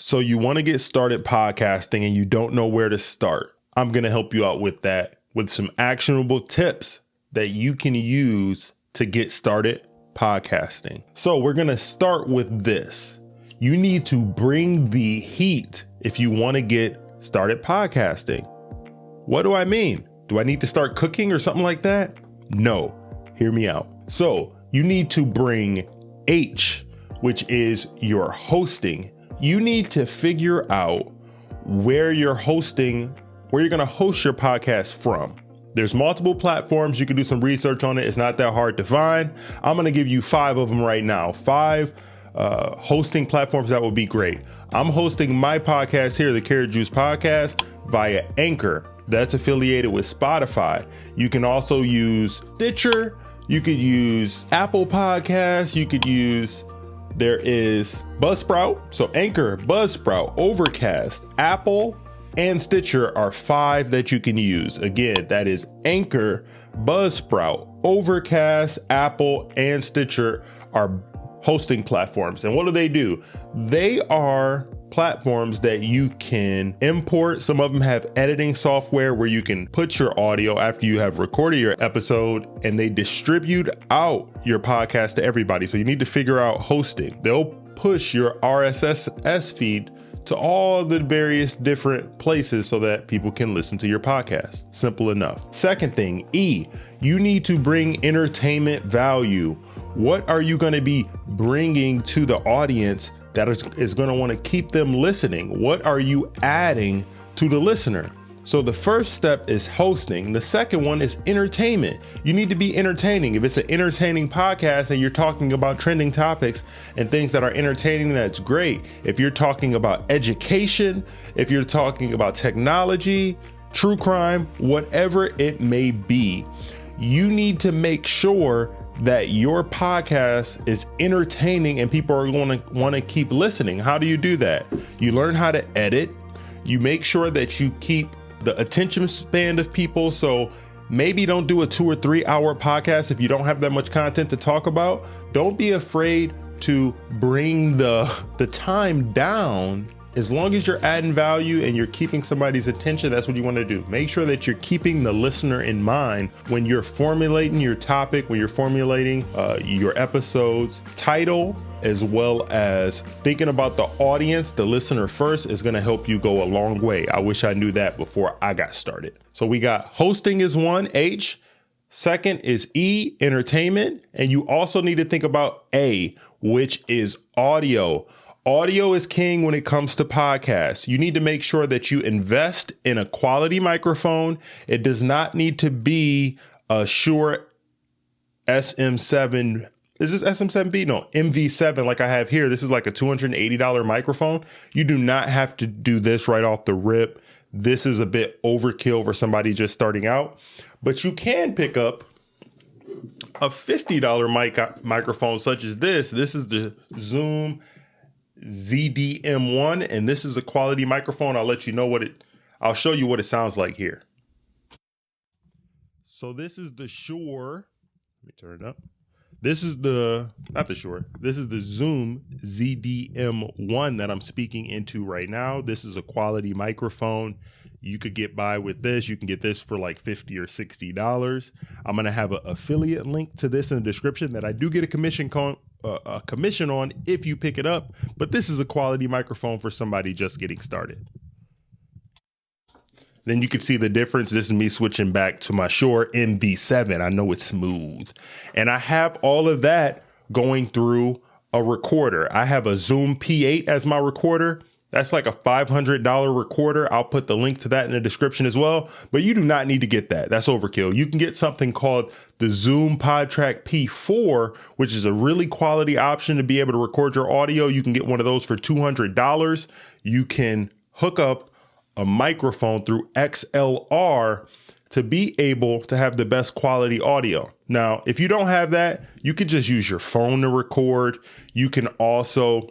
So you want to get started podcasting and you don't know where to start. I'm going to help you out with that with some actionable tips that you can use to get started podcasting. So we're going to start with this. You need to bring the heat if you want to get started podcasting. What do I mean? Do I need to start cooking or something like that? No, hear me out. So you need to bring H, which is your hosting. You need to figure out where you're going to host your podcast from. There's multiple platforms. You can do some research on it. It's not that hard to find. I'm going to give you 5 of them right now. 5 hosting platforms that would be great. I'm hosting my podcast here, the Karat Juice Podcast, via Anchor. That's affiliated with Spotify. You can also use Stitcher. You could use Apple Podcasts. There is Buzzsprout. So Anchor, Buzzsprout, Overcast, Apple, and Stitcher are 5 that you can use. Again, that is Anchor, Buzzsprout, Overcast, Apple, and Stitcher are hosting platforms. And what do? They are platforms that you can import. Some of them have editing software where you can put your audio after you have recorded your episode, and they distribute out your podcast to everybody. So you need to figure out hosting. They'll push your RSS feed to all the various different places so that people can listen to your podcast. Simple enough. Second thing, E, you need to bring entertainment value. What are you going to be bringing to the audience that is going to want to keep them listening? What are you adding to the listener? So the first step is hosting. The second one is entertainment. You need to be entertaining. If it's an entertaining podcast and you're talking about trending topics and things that are entertaining, that's great. If you're talking about education, if you're talking about technology, true crime, whatever it may be, you need to make sure that your podcast is entertaining and people are going to want to keep listening. How do you do that? You learn how to edit. You make sure that you keep the attention span of people. So maybe don't do a 2 or 3 hour podcast if you don't have that much content to talk about. Don't be afraid to bring the time down. As long as you're adding value and you're keeping somebody's attention, that's what you want to do. Make sure that you're keeping the listener in mind when you're formulating your topic, when you're formulating your episodes. Title, as well as thinking about the audience, the listener first, is going to help you go a long way. I wish I knew that before I got started. So we got hosting is 1, H. Second is E, entertainment. And you also need to think about A, which is audio. Audio is king when it comes to podcasts. You need to make sure that you invest in a quality microphone. It does not need to be a Shure SM7. Is this SM7B? No, MV7 like I have here. This is like a $280 microphone. You do not have to do this right off the rip. This is a bit overkill for somebody just starting out. But you can pick up a $50 microphone such as this. This is the Zoom ZDM1, and this is a quality microphone. I'll show you what it sounds like here. So this is the Shure. Let me turn it up. This is not the Shure. This is the Zoom ZDM1 that I'm speaking into right now. This is a quality microphone. You could get by with this. You can get this for like $50 or $60. I'm going to have an affiliate link to this in the description that I do get a commission on if you pick it up. But this is a quality microphone for somebody just getting started. Then you can see the difference. This is me switching back to my Shure MV7. I know it's smooth. And I have all of that going through a recorder. I have a Zoom P8 as my recorder. That's like a $500 recorder. I'll put the link to that in the description as well. But you do not need to get that. That's overkill. You can get something called the Zoom PodTrack P4, which is a really quality option to be able to record your audio. You can get one of those for $200. You can hook up a microphone through XLR to be able to have the best quality audio. Now, if you don't have that, you could just use your phone to record. You can also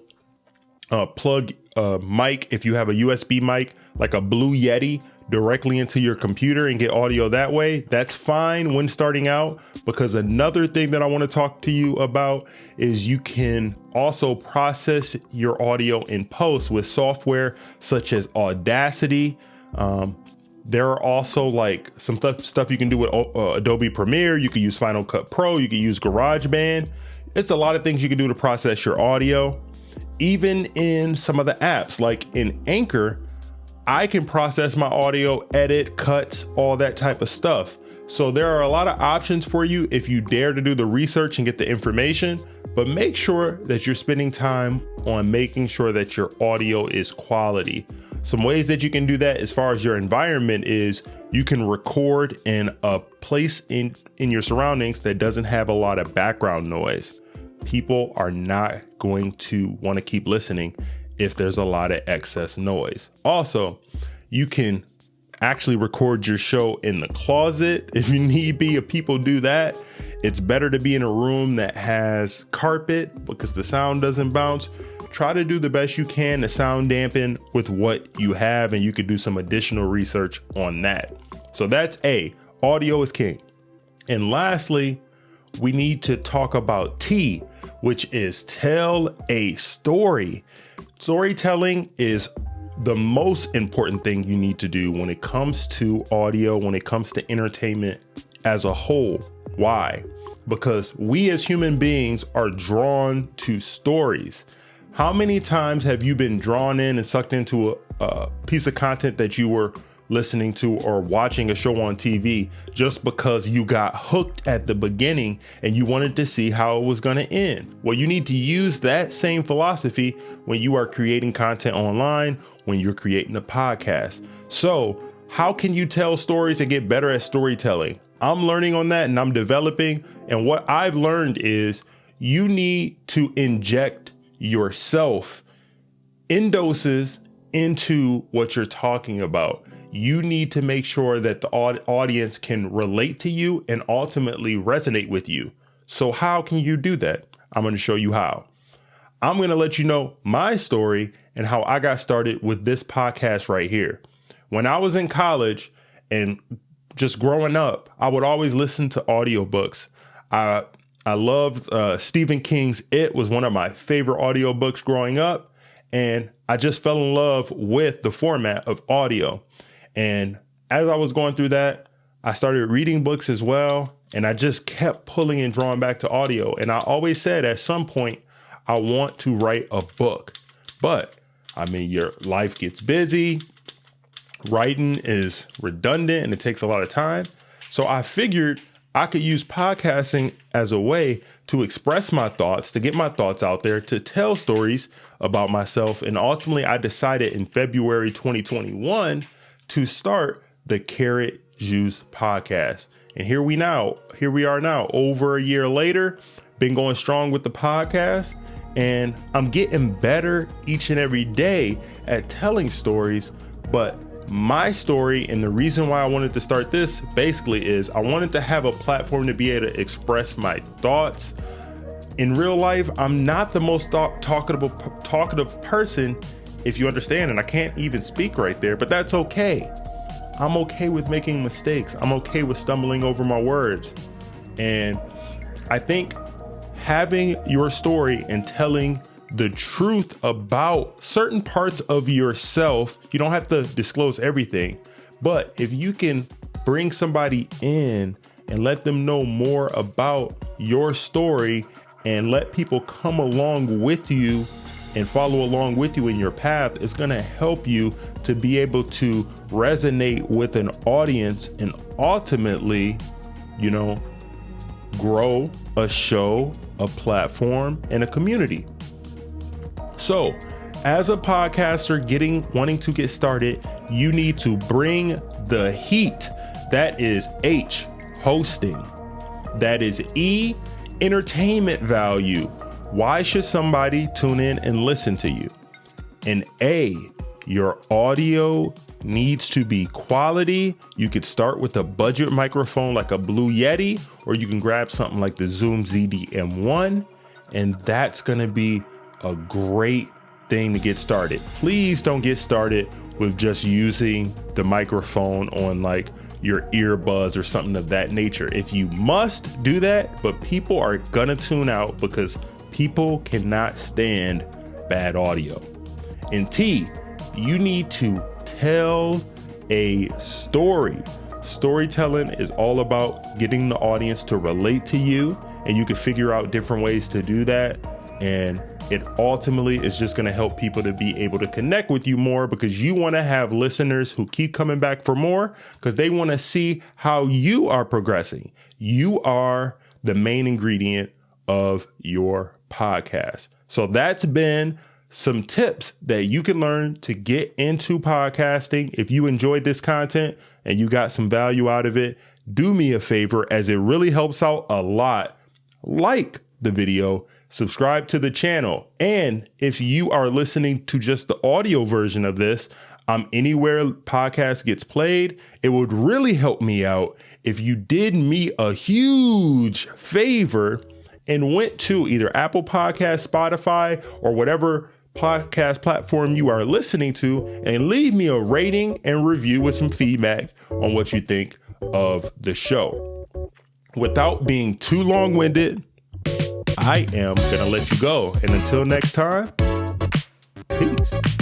plug a mic, if you have a USB mic, like a Blue Yeti, directly into your computer and get audio that way, that's fine when starting out. Because another thing that I want to talk to you about is you can also process your audio in post with software such as Audacity. There are also like some stuff you can do with Adobe Premiere. You can use Final Cut Pro. You can use GarageBand. It's a lot of things you can do to process your audio. Even in some of the apps, like in Anchor, I can process my audio, edit, cuts, all that type of stuff. So there are a lot of options for you if you dare to do the research and get the information, but make sure that you're spending time on making sure that your audio is quality. Some ways that you can do that as far as your environment is you can record in a place in your surroundings that doesn't have a lot of background noise. People are not going to want to keep listening if there's a lot of excess noise. Also, you can actually record your show in the closet if you need be. If people do that, it's better to be in a room that has carpet because the sound doesn't bounce. Try to do the best you can to sound dampen with what you have, and you could do some additional research on that. So that's audio is king. And lastly, we need to talk about T, which is tell a story. Storytelling is the most important thing you need to do when it comes to audio, when it comes to entertainment as a whole. Why? Because we as human beings are drawn to stories. How many times have you been drawn in and sucked into a piece of content that you were listening to or watching a show on TV just because you got hooked at the beginning and you wanted to see how it was going to end? Well, you need to use that same philosophy when you are creating content online, when you're creating a podcast. So how can you tell stories and get better at storytelling? I'm learning on that and I'm developing. And what I've learned is you need to inject yourself in doses into what you're talking about. You need to make sure that the audience can relate to you and ultimately resonate with you. So how can you do that? I'm going to show you how. I'm going to let you know my story and how I got started with this podcast right here. When I was in college and just growing up, I would always listen to audiobooks. I loved Stephen King's It was one of my favorite audiobooks growing up. And I just fell in love with the format of audio. And as I was going through that, I started reading books as well. And I just kept pulling and drawing back to audio. And I always said at some point, I want to write a book. But I mean, your life gets busy. Writing is redundant and it takes a lot of time. So I figured I could use podcasting as a way to express my thoughts, to get my thoughts out there, to tell stories about myself. And ultimately, I decided in February 2021 to start the Karat Juice Podcast. And here we are now, over a year later, been going strong with the podcast. And I'm getting better each and every day at telling stories. But my story and the reason why I wanted to start this basically is I wanted to have a platform to be able to express my thoughts. In real life, I'm not the most talkative person, if you understand, and I can't even speak right there, but that's okay. I'm okay with making mistakes. I'm okay with stumbling over my words. And I think having your story and telling the truth about certain parts of yourself, you don't have to disclose everything, but if you can bring somebody in and let them know more about your story and let people come along with you and follow along with you in your path, it's going to help you to be able to resonate with an audience and ultimately, grow a show, a platform, and a community. So as a podcaster wanting to get started, you need to bring the heat. That is H, hosting. That is E, entertainment value. Why should somebody tune in and listen to you? And A, your audio needs to be quality. You could start with a budget microphone like a Blue Yeti, or you can grab something like the Zoom ZD-M1, and that's going to be a great thing to get started. Please don't get started with just using the microphone on like your earbuds or something of that nature. If you must do that, but people are gonna tune out because people cannot stand bad audio. And T, you need to tell a story. Storytelling is all about getting the audience to relate to you, and you can figure out different ways to do that. And it ultimately is just going to help people to be able to connect with you more, because you want to have listeners who keep coming back for more because they want to see how you are progressing. You are the main ingredient of your podcast. So that's been some tips that you can learn to get into podcasting. If you enjoyed this content and you got some value out of it, do me a favor, as it really helps out a lot. Like the video, subscribe to the channel. And if you are listening to just the audio version of this, anywhere podcast gets played, it would really help me out if you did me a huge favor and went to either Apple Podcast, Spotify, or whatever podcast platform you are listening to, and leave me a rating and review with some feedback on what you think of the show. Without being too long-winded, I am going to let you go. And until next time, peace.